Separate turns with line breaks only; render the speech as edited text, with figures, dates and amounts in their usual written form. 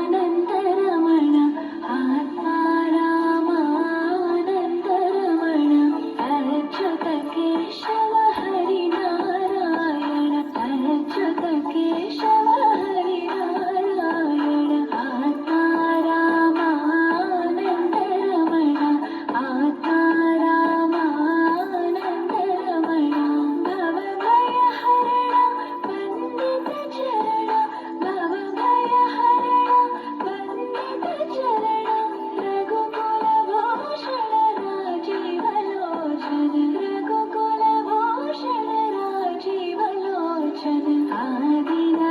आत्मारामानन्दरमण आत्मारामानन्दरमण Achyut Keshav Harinarayan Achyut Keshav Harinarayan आत्मारामानन्दरमण आत्मारामानन्दरमण भवभयहरण वन्दितचरण भवभयहरण वन्दितचरण रघुकुलभूषण Rajivlochan रघुकुलभूषण Rajivlochan Adinath